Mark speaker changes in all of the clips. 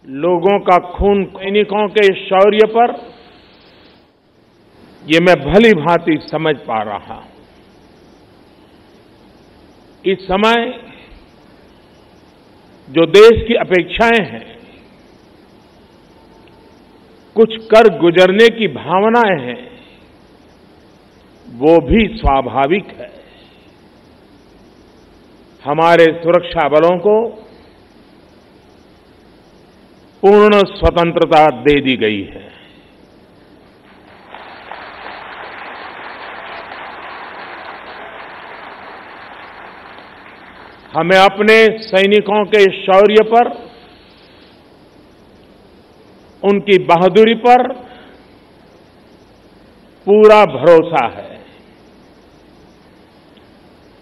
Speaker 1: लोगों का खून सैनिकों के शौर्य पर ये मैं भली भांति समझ पा रहा हूं। इस समय जो देश की अपेक्षाएं हैं, कुछ कर गुजरने की भावनाएं हैं, वो भी स्वाभाविक है। हमारे सुरक्षा बलों को पूर्ण स्वतंत्रता दे दी गई है। हमें अपने सैनिकों के शौर्य पर, उनकी बहादुरी पर पूरा भरोसा है।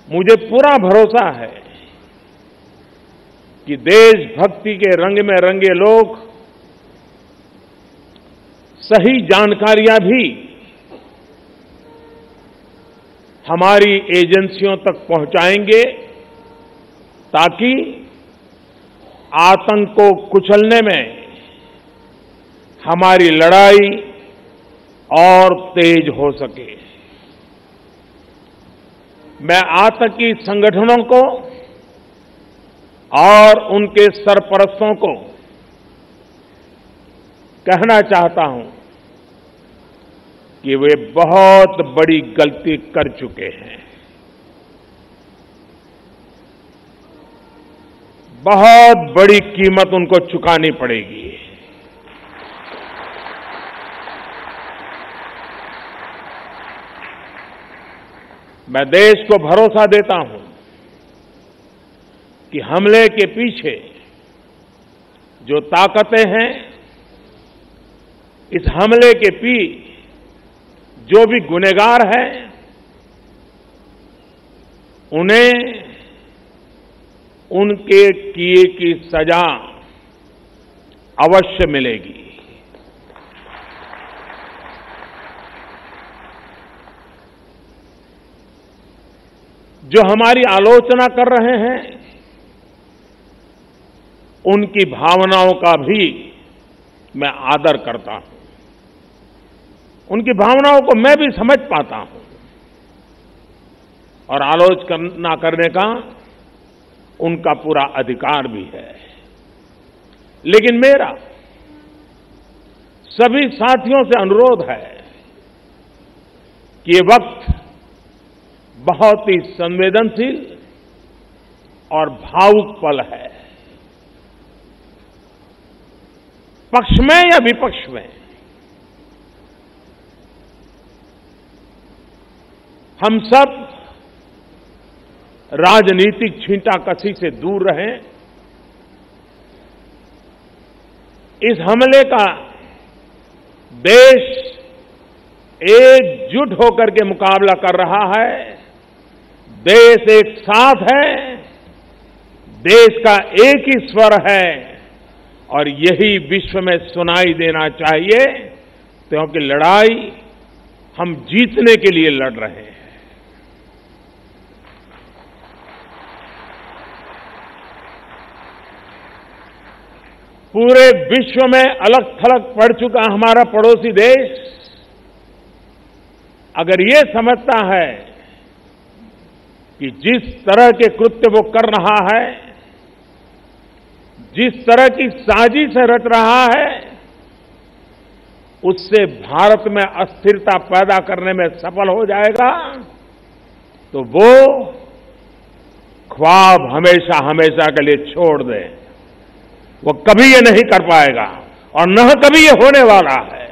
Speaker 1: मुझे पूरा भरोसा है कि देशभक्ति के रंग में रंगे लोग सही जानकारियां भी हमारी एजेंसियों तक पहुंचाएंगे, ताकि आतंक को कुचलने में हमारी लड़ाई और तेज हो सके। मैं आतंकी संगठनों को और उनके सरपरस्तों को कहना चाहता हूं कि वे बहुत बड़ी गलती कर चुके हैं। बहुत बड़ी कीमत उनको चुकानी पड़ेगी। मैं देश को भरोसा देता हूं कि हमले के पीछे जो ताकतें हैं, इस हमले के पीछे जो भी गुनहगार हैं, उन्हें उनके किए की सजा अवश्य मिलेगी। जो हमारी आलोचना कर रहे हैं, उनकी भावनाओं का भी मैं आदर करता हूं। उनकी भावनाओं को मैं भी समझ पाता हूं और आलोचना करने का उनका पूरा अधिकार भी है। लेकिन मेरा सभी साथियों से अनुरोध है कि ये वक्त बहुत ही संवेदनशील और भावुक पल है। पक्ष में या विपक्ष में, हम सब राजनीतिक छींटाकशी से दूर रहें। इस हमले का देश एकजुट होकर के मुकाबला कर रहा है। देश एक साथ है, देश का एक ही स्वर है और यही विश्व में सुनाई देना चाहिए, क्योंकि लड़ाई हम जीतने के लिए लड़ रहे हैं। पूरे विश्व में अलग थलग पड़ चुका हमारा पड़ोसी देश अगर ये समझता है कि जिस तरह के कृत्य वो कर रहा है, जिस तरह की साजिश रच रहा है, उससे भारत में अस्थिरता पैदा करने में सफल हो जाएगा, तो वो ख्वाब हमेशा हमेशा के लिए छोड़ दे। वो कभी ये नहीं कर पाएगा और न कभी ये होने वाला है।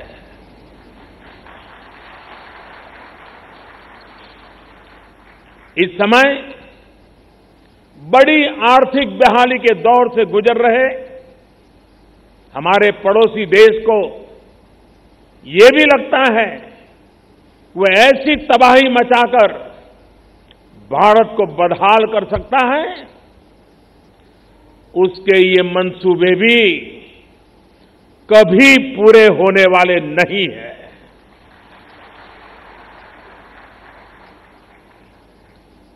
Speaker 1: इस समय बड़ी आर्थिक बहाली के दौर से गुजर रहे हमारे पड़ोसी देश को ये भी लगता है वो ऐसी तबाही मचाकर भारत को बदहाल कर सकता है, उसके ये मंसूबे भी कभी पूरे होने वाले नहीं है।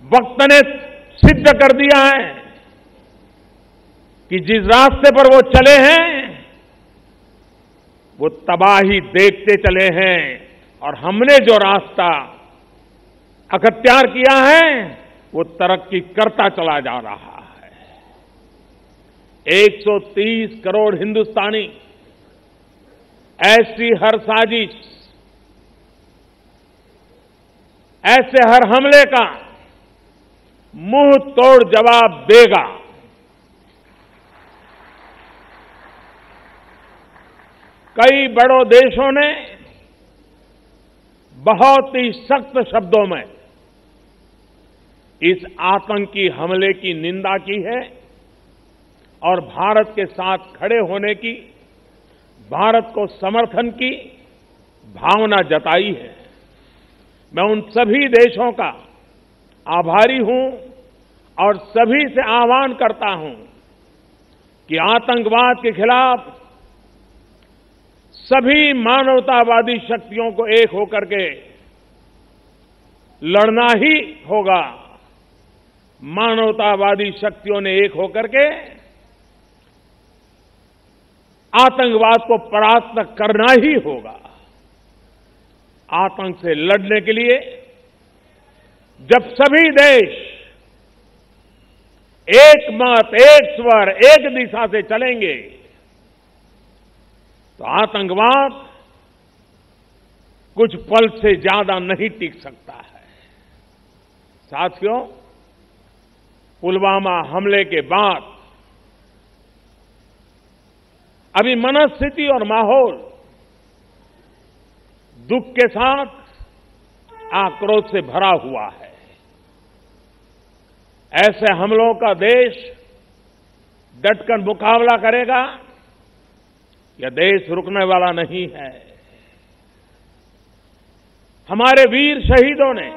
Speaker 1: वक्त ने सिद्ध कर दिया है कि जिस रास्ते पर वो चले हैं वो तबाही देखते चले हैं और हमने जो रास्ता अख्तियार किया है वो तरक्की करता चला जा रहा है। 130 करोड़ हिंदुस्तानी ऐसी हर साजिश, ऐसे हर हमले का मुंह तोड़ जवाब देगा। कई बड़ों देशों ने बहुत ही सख्त शब्दों में इस आतंकी हमले की निंदा की है और भारत के साथ खड़े होने की, भारत को समर्थन की भावना जताई है। मैं उन सभी देशों का आभारी हूं और सभी से आह्वान करता हूं कि आतंकवाद के खिलाफ सभी मानवतावादी शक्तियों को एक होकर के लड़ना ही होगा। मानवतावादी शक्तियों ने एक होकर के आतंकवाद को परास्त करना ही होगा। आतंक से लड़ने के लिए जब सभी देश एक मत, एक स्वर, एक दिशा से चलेंगे तो आतंकवाद कुछ पल से ज्यादा नहीं टिक सकता है। साथियों, पुलवामा हमले के बाद अभी मनस्थिति और माहौल दुख के साथ आक्रोश से भरा हुआ है। ऐसे हमलों का देश डटकर मुकाबला करेगा। यह देश रुकने वाला नहीं है। हमारे वीर शहीदों ने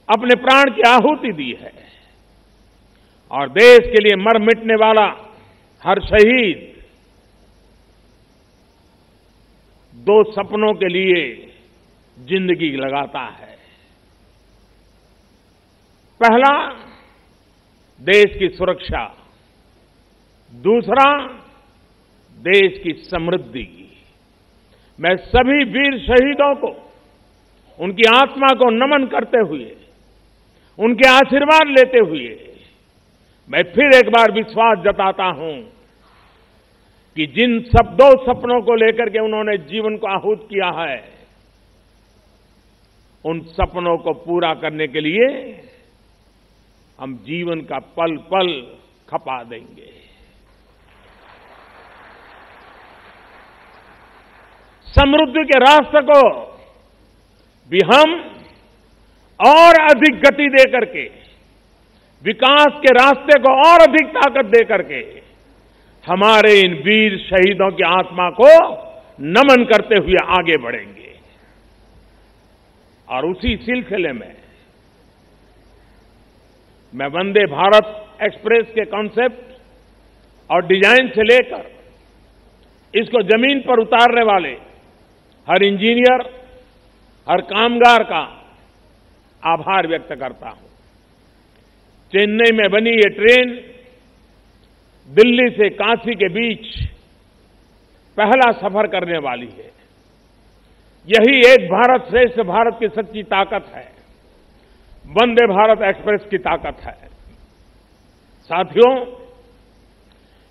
Speaker 1: अपने प्राण की आहुति दी है और देश के लिए मर मिटने वाला हर शहीद दो सपनों के लिए जिंदगी लगाता है। पहला, देश की सुरक्षा, दूसरा, देश की समृद्धि। मैं सभी वीर शहीदों को उनकी आत्मा को नमन करते हुए, उनके आशीर्वाद लेते हुए मैं फिर एक बार विश्वास जताता हूं कि जिन दो सपनों को लेकर के उन्होंने जीवन को आहूत किया है, उन सपनों को पूरा करने के लिए हम जीवन का पल पल खपा देंगे। समृद्धि के रास्ते को भी हम और अधिक गति देकर के, विकास के रास्ते को और अधिक ताकत देकर के हमारे इन वीर शहीदों की आत्मा को नमन करते हुए आगे बढ़ेंगे। और उसी सिलसिले में मैं वंदे भारत एक्सप्रेस के कॉन्सेप्ट और डिजाइन से लेकर इसको जमीन पर उतारने वाले हर इंजीनियर, हर कामगार का आभार व्यक्त करता हूं। चेन्नई में बनी ये ट्रेन दिल्ली से काशी के बीच पहला सफर करने वाली है। यही एक भारत श्रेष्ठ भारत की सच्ची ताकत है, वंदे भारत एक्सप्रेस की ताकत है। साथियों,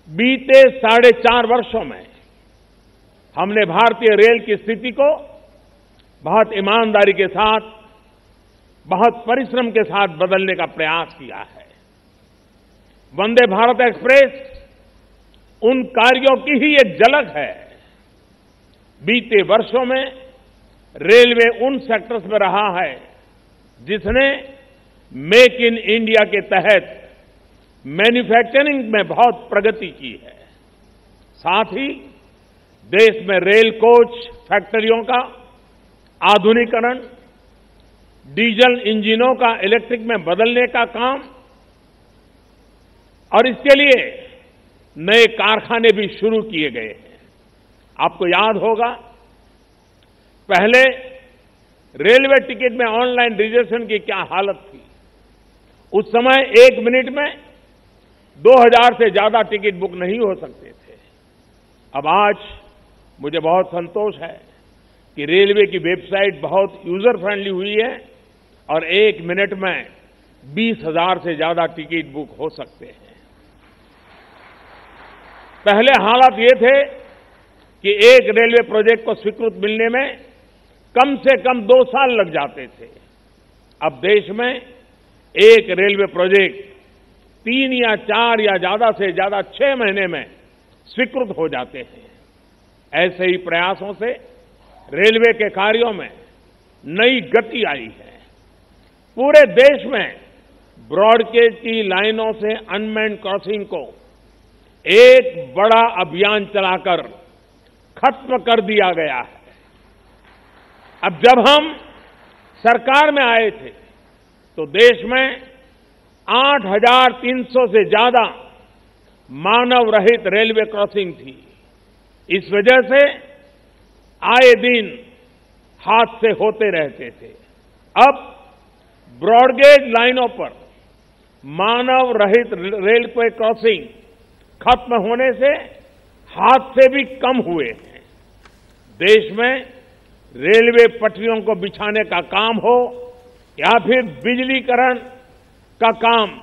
Speaker 1: बीते 4.5 वर्षों में हमने भारतीय रेल की स्थिति को बहुत ईमानदारी के साथ, बहुत परिश्रम के साथ बदलने का प्रयास किया है। वंदे भारत एक्सप्रेस उन कार्यों की ही एक झलक है। बीते वर्षों में रेलवे उन सेक्टर्स में रहा है जिसने मेक इन इंडिया के तहत मैन्युफैक्चरिंग में बहुत प्रगति की है। साथ ही देश में रेल कोच फैक्ट्रियों का आधुनिकीकरण, डीजल इंजनों का इलेक्ट्रिक में बदलने का काम और इसके लिए नए कारखाने भी शुरू किए गए हैं। आपको याद होगा, पहले रेलवे टिकट में ऑनलाइन रिजर्वेशन की क्या हालत थी। उस समय 1 मिनट में 2000 से ज्यादा टिकट बुक नहीं हो सकते थे अब आज मुझे बहुत संतोष है कि रेलवे की वेबसाइट बहुत यूजर फ्रेंडली हुई है और 1 मिनट में 20,000 से ज्यादा टिकट बुक हो सकते हैं। पहले हालात ये थे कि एक रेलवे प्रोजेक्ट को स्वीकृत मिलने में कम से कम 2 साल लग जाते थे। अब देश में एक रेलवे प्रोजेक्ट 3 या 4 या ज्यादा से ज्यादा 6 महीने में स्वीकृत हो जाते हैं। ऐसे ही प्रयासों से रेलवे के कार्यों में नई गति आई है। पूरे देश में ब्रॉडगेज की लाइनों से अनमैन्ड क्रॉसिंग को एक बड़ा अभियान चलाकर खत्म कर दिया गया है। अब जब हम सरकार में आए थे तो देश में 8,300 से ज्यादा मानव रहित रेलवे क्रॉसिंग थी। इस वजह से आए दिन हादसे होते रहते थे। अब ब्रॉडगेज लाइनों पर मानव रहित रेलवे क्रॉसिंग खत्म होने से हादसे भी कम हुए हैं। देश में रेलवे पटरियों को बिछाने का काम हो या फिर बिजलीकरण का काम।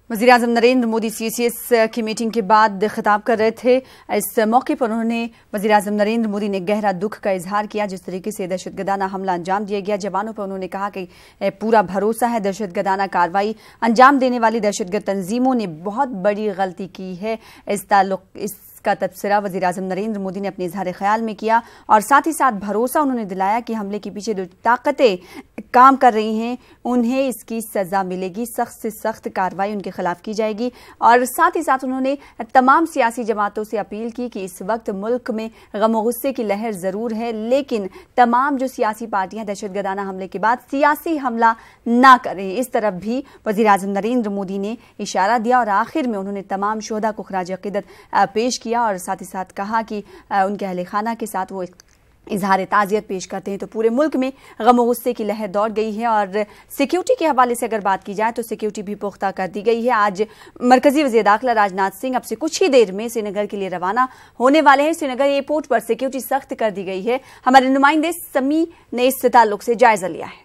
Speaker 2: वज़ीर-ए-आज़म नरेंद्र मोदी CCS की मीटिंग के बाद खिताब कर रहे थे। इस मौके पर उन्होंने वज़ीर-ए-आज़म नरेंद्र मोदी ने गहरा दुख का इजहार किया जिस तरीके से दहशतगर्दाना हमला अंजाम दिया गया। जवानों पर उन्होंने कहा कि पूरा भरोसा है, दहशतगर्दाना कार्रवाई अंजाम देने वाली दहशतगर्द तंजीमों ने बहुत बड़ी गलती की है। इसका तबसरा वज़ीर-ए-आज़म नरेंद्र मोदी ने अपने इजहार ख्याल में किया और साथ ही साथ भरोसा उन्होंने दिलाया कि हमले के पीछे जो ताकतें काम कर रही हैं उन्हें इसकी सजा मिलेगी, सख्त से सख्त कार्रवाई उनके खिलाफ की जाएगी। और साथ ही साथ उन्होंने तमाम सियासी जमातों से अपील की कि इस वक्त मुल्क में गम और गुस्से की लहर जरूर है, लेकिन तमाम जो सियासी पार्टियां दहशतगर्दाना हमले के बाद सियासी हमला ना करें, इस तरफ भी वज़ीर-ए-आज़म नरेंद्र मोदी ने इशारा दिया। और आखिर में उन्होंने तमाम शोहदा को खराज अकीदत पेश किया और साथ ही साथ कहा कि उनके अहले खाना के साथ वो इजहार ताज़ियत पेश करते हैं। तो पूरे मुल्क में गम और गुस्से की लहर दौड़ गई है और सिक्योरिटी के हवाले से अगर बात की जाए तो सिक्योरिटी भी पुख्ता कर दी गई है। आज मरकजी वज़ीर दाखिला राजनाथ सिंह अब से कुछ ही देर में श्रीनगर के लिए रवाना होने वाले हैं। श्रीनगर एयरपोर्ट पर सिक्योरिटी सख्त कर दी गई है। हमारे नुमाइंदे समी ने इस ताल्लुक से जायजा लिया है।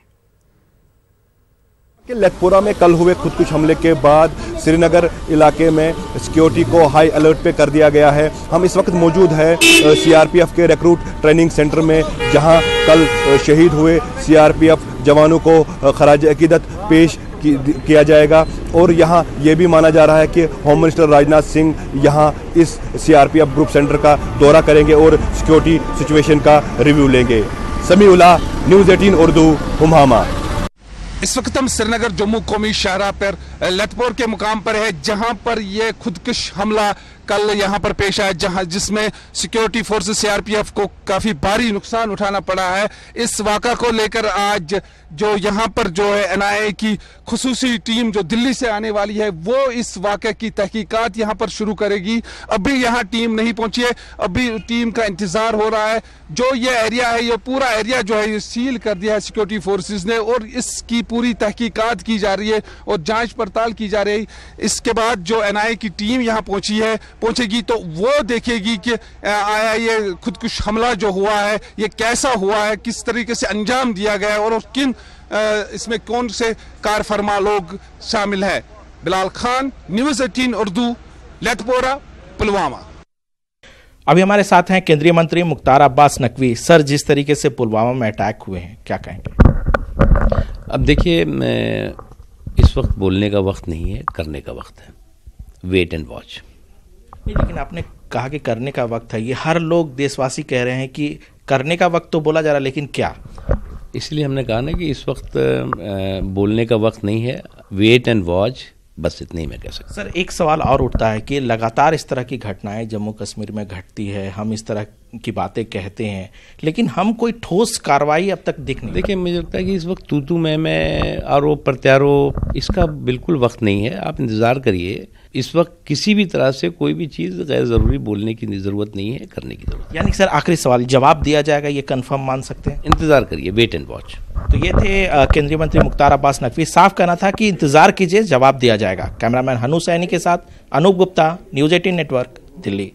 Speaker 3: लेथपोरा में कल हुए खुदकुश हमले के बाद श्रीनगर इलाके में सिक्योरिटी को हाई अलर्ट पे कर दिया गया है। हम इस वक्त मौजूद है CRPF के रिक्रूट ट्रेनिंग सेंटर में, जहां कल शहीद हुए CRPF जवानों को खराज अकीदत पेश किया जाएगा। और यहाँ ये भी माना जा रहा है कि होम मिनिस्टर राजनाथ सिंह यहाँ इस CRPF ग्रुप सेंटर का दौरा करेंगे और सिक्योरिटी सिचुएशन का रिव्यू लेंगे। समीउल्लाह, न्यूज़ 18 उर्दू, हुमामा।
Speaker 4: इस वक्त हम श्रीनगर जम्मू कौमी शाहराह पर लेथपोर के मुकाम पर है, जहां पर यह खुदकुश हमला कल यहां पर पेश आया, जिसमें सिक्योरिटी फोर्सेस CRPF को काफी भारी नुकसान उठाना पड़ा है। इस वाक़ा को लेकर आज जो यहां पर जो है NIA की खुसूसी टीम जो दिल्ली से आने वाली है वो इस वाक़े की तहकीकात यहां पर शुरू करेगी। अभी यहां टीम नहीं पहुंची है, अभी टीम का इंतजार हो रहा है। जो ये एरिया है, ये पूरा एरिया जो है ये सील कर दिया है सिक्योरिटी फोर्सेस ने और इसकी पूरी तहकीकात की जा रही है और जांच पड़ताल की जा रही है। इसके बाद जो NIA की टीम यहां पहुंचेगी तो वो देखेगी कि आया ये खुदकुश हमला जो हुआ है ये कैसा हुआ है, किस तरीके से अंजाम दिया गया है और किन इसमें कौन से कारफरमा लोग शामिल है। बिलाल खान, न्यूज़ 18 उर्दू, लेथपोरा, पुलवामा।
Speaker 5: अभी हमारे साथ हैं केंद्रीय मंत्री मुख्तार अब्बास नकवी। सर, जिस तरीके से पुलवामा में अटैक हुए हैं, क्या कहेंगे?
Speaker 6: अब देखिए, इस वक्त बोलने का वक्त नहीं है, करने का वक्त है। Wait and watch.
Speaker 5: लेकिन आपने कहा कि करने का वक्त है, ये हर लोग देशवासी कह रहे हैं कि करने का वक्त तो बोला जा रहा है, लेकिन क्या?
Speaker 6: इसलिए हमने कहा ना कि इस वक्त बोलने का वक्त नहीं है, वेट एंड वॉच, बस इतने ही मैं कह सकता।
Speaker 5: सर, एक सवाल और उठता है कि लगातार इस तरह की घटनाएं जम्मू कश्मीर में घटती है, हम इस तरह की बातें कहते हैं, लेकिन हम कोई ठोस कार्रवाई अब तक दिख नहीं।
Speaker 6: देखिए, मुझे लगता है कि इस वक्त तू मैं आरोप प्रत्यारोप इसका बिल्कुल वक्त नहीं है। आप इंतजार करिए। इस वक्त किसी भी तरह से कोई भी चीज़ गैर ज़रूरी बोलने की ज़रूरत नहीं है, करने की ज़रूरत।
Speaker 5: यानी सर, आखिरी सवाल, जवाब दिया जाएगा ये कंफर्म मान सकते हैं?
Speaker 6: इंतजार करिए, वेट एंड वॉच।
Speaker 5: तो ये थे केंद्रीय मंत्री मुख्तार अब्बास नकवी। साफ कहना था कि इंतजार कीजिए, जवाब दिया जाएगा। कैमरामैन हनु सैनी के साथ अनूप गुप्ता, न्यूज़ 18 नेटवर्क, दिल्ली।